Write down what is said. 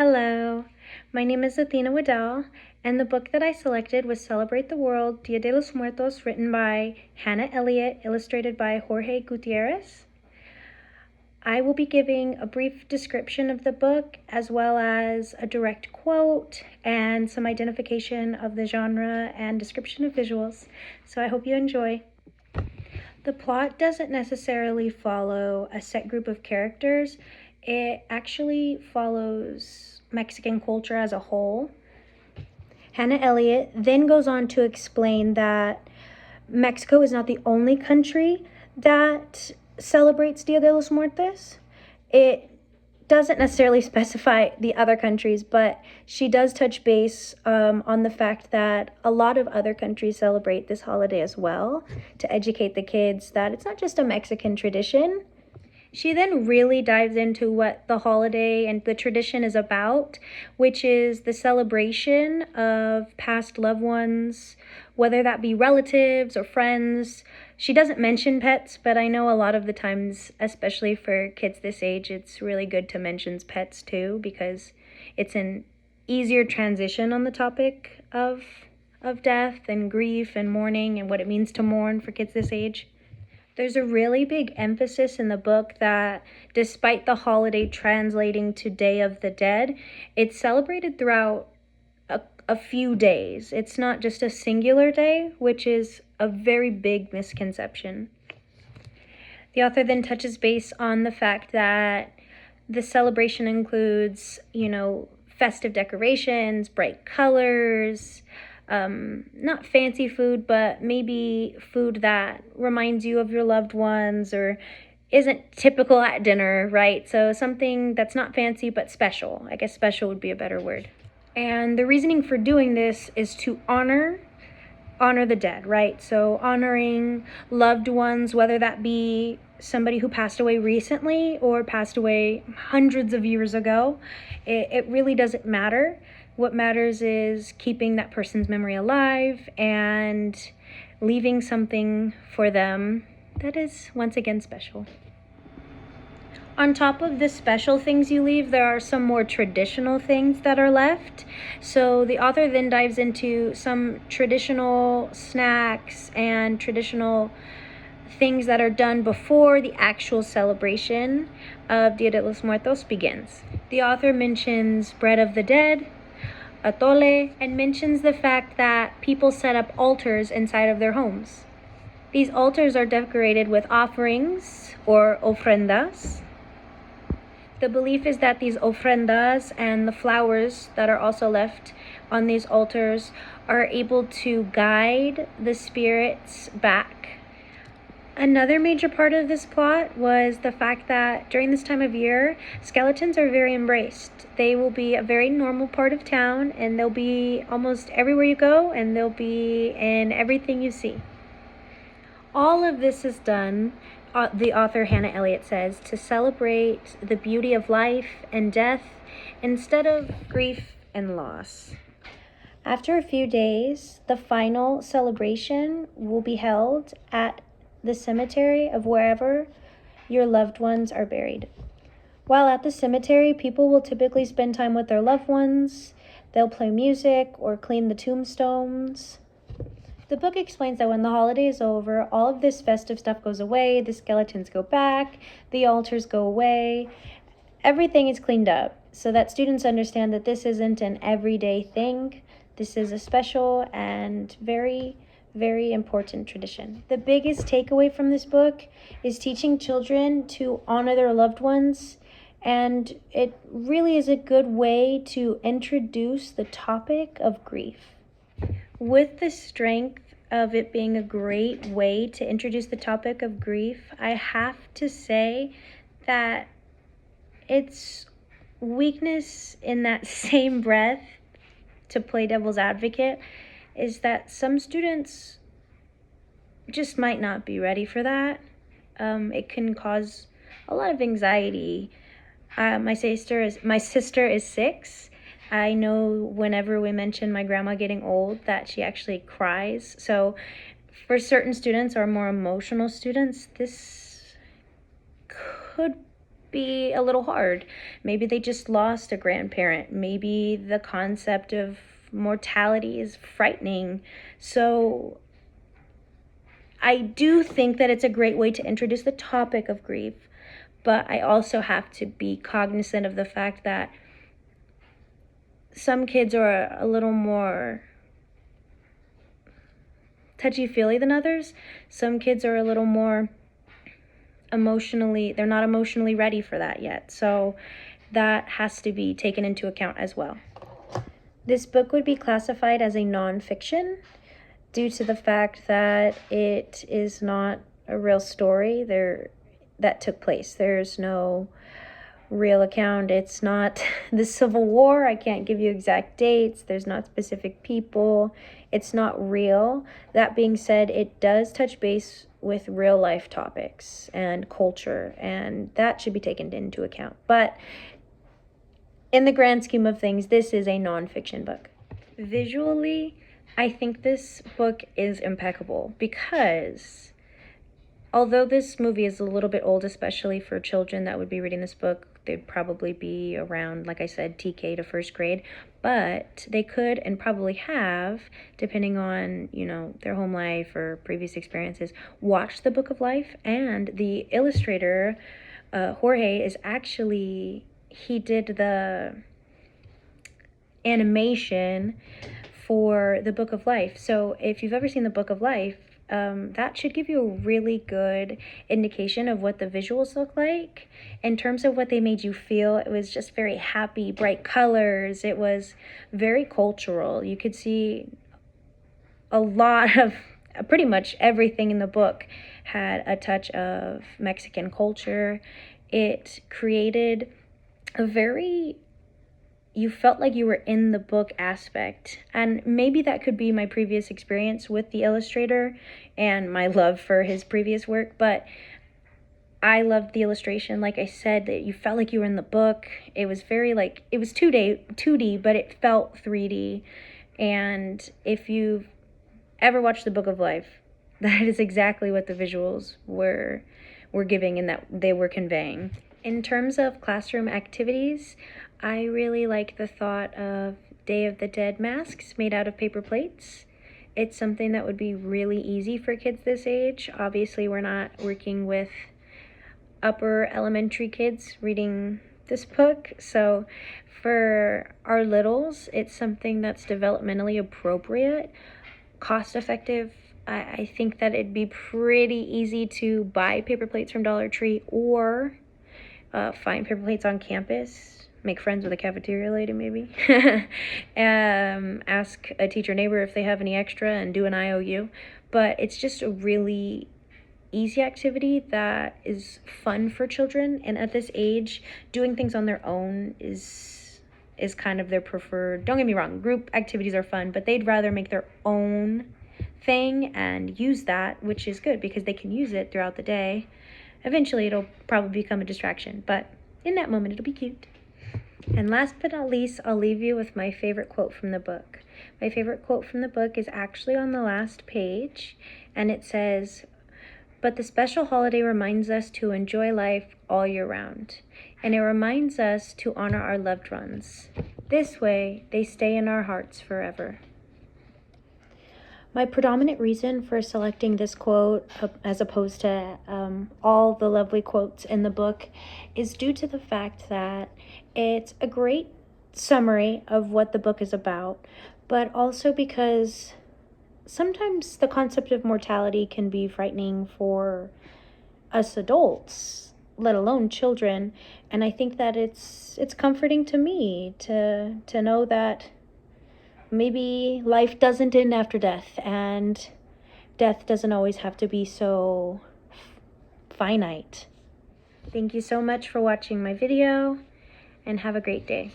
Hello, my name is Athena Waddell, and the book that I selected was Celebrate the World, Dia de los Muertos, written by Hannah Elliott, illustrated by Jorge Gutierrez. I will be giving a brief description of the book, as well as a direct quote and some identification of the genre and description of visuals, so I hope you enjoy. The plot doesn't necessarily follow a set group of characters. It actually follows Mexican culture as a whole. Hannah Elliott then goes on to explain that Mexico is not the only country that celebrates Dia de los Muertos. It doesn't necessarily specify the other countries, but she does touch base on the fact that a lot of other countries celebrate this holiday as well, to educate the kids that it's not just a Mexican tradition. She then really dives into what the holiday and the tradition is about, which is the celebration of past loved ones, whether that be relatives or friends. She doesn't mention pets, but I know a lot of the times, especially for kids this age, it's really good to mention pets too, because it's an easier transition on the topic of death and grief and mourning and what it means to mourn for kids this age. There's a really big emphasis in the book that despite the holiday translating to Day of the Dead, it's celebrated throughout a few days. It's not just a singular day, which is a very big misconception. The author then touches base on the fact that the celebration includes, festive decorations, bright colors, not fancy food, but maybe food that reminds you of your loved ones or isn't typical at dinner, right? So something that's not fancy, but special. I guess special would be a better word. And the reasoning for doing this is to honor the dead, right? So honoring loved ones, whether that be somebody who passed away recently or passed away hundreds of years ago, it really doesn't matter. What matters is keeping that person's memory alive and leaving something for them that is, once again, special. On top of the special things you leave, there are some more traditional things that are left. So the author then dives into some traditional snacks and traditional things that are done before the actual celebration of Dia de los Muertos begins. The author mentions bread of the dead, atole, and mentions the fact that people set up altars inside of their homes. These altars are decorated with offerings or ofrendas. The belief is that these ofrendas and the flowers that are also left on these altars are able to guide the spirits back. Another major part of this plot was the fact that during this time of year, skeletons are very embraced. They will be a very normal part of town, and they'll be almost everywhere you go, and they'll be in everything you see. All of this is done, the author Hannah Elliott says, to celebrate the beauty of life and death instead of grief and loss. After a few days, the final celebration will be held at the cemetery of wherever your loved ones are buried. While at the cemetery, people will typically spend time with their loved ones. They'll play music or clean the tombstones. The book explains that when the holiday is over, all of this festive stuff goes away, the skeletons go back, the altars go away, everything is cleaned up so that students understand that this isn't an everyday thing. This is a special and very, very important tradition. The biggest takeaway from this book is teaching children to honor their loved ones, and it really is a good way to introduce the topic of grief. With the strength of it being a great way to introduce the topic of grief, I have to say that it's weakness in that same breath, to play devil's advocate, is that some students just might not be ready for that. It can cause a lot of anxiety. My sister is 6. I know whenever we mention my grandma getting old that she actually cries. So for certain students or more emotional students, this could be a little hard. Maybe they just lost a grandparent. Maybe the concept of mortality is frightening. So I do think that it's a great way to introduce the topic of grief, but I also have to be cognizant of the fact that some kids are a little more touchy-feely than others. Some kids are a little more they're not emotionally ready for that yet. So that has to be taken into account as well. This book would be classified as a nonfiction due to the fact that it is not a real story that took place. There's no real account. It's not the Civil War. I can't give you exact dates. There's not specific people. It's not real. That being said, it does touch base with real life topics and culture, and that should be taken into account. But in the grand scheme of things, this is a nonfiction book. Visually, I think this book is impeccable because although this movie is a little bit old, especially for children that would be reading this book, they'd probably be around, like I said, TK to first grade, but they could and probably have, depending on, their home life or previous experiences, watched the Book of Life. And the illustrator, Jorge, he did the animation for the Book of Life. So if you've ever seen the Book of Life, that should give you a really good indication of what the visuals look like. In terms of what they made you feel, it was just very happy, bright colors. It was very cultural. You could see a lot of, pretty much everything in the book had a touch of Mexican culture. It created you felt like you were in the book aspect. And maybe that could be my previous experience with the illustrator and my love for his previous work, but I loved the illustration. Like I said, that you felt like you were in the book. It was very it was 2D, but it felt 3D. And if you've ever watched the Book of Life, that is exactly what the visuals were giving and that they were conveying. In terms of classroom activities, I really like the thought of Day of the Dead masks made out of paper plates. It's something that would be really easy for kids this age. Obviously, we're not working with upper elementary kids reading this book, so for our littles, it's something that's developmentally appropriate, cost effective. I think that it'd be pretty easy to buy paper plates from Dollar Tree or find paper plates on campus. Make friends with a cafeteria lady, maybe. Ask a teacher neighbor if they have any extra and do an IOU. But it's just a really easy activity that is fun for children. And at this age, doing things on their own is kind of their preferred. Don't get me wrong, group activities are fun, but they'd rather make their own thing and use that, which is good because they can use it throughout the day. Eventually, it'll probably become a distraction, but in that moment, it'll be cute. And last but not least, I'll leave you with my favorite quote from the book. My favorite quote from the book is actually on the last page, and it says, "But the special holiday reminds us to enjoy life all year round, and it reminds us to honor our loved ones. This way, they stay in our hearts forever." My predominant reason for selecting this quote as opposed to all the lovely quotes in the book is due to the fact that it's a great summary of what the book is about, but also because sometimes the concept of mortality can be frightening for us adults, let alone children. And I think that it's comforting to me to know that maybe life doesn't end after death, and death doesn't always have to be so finite. Thank you so much for watching my video, and have a great day.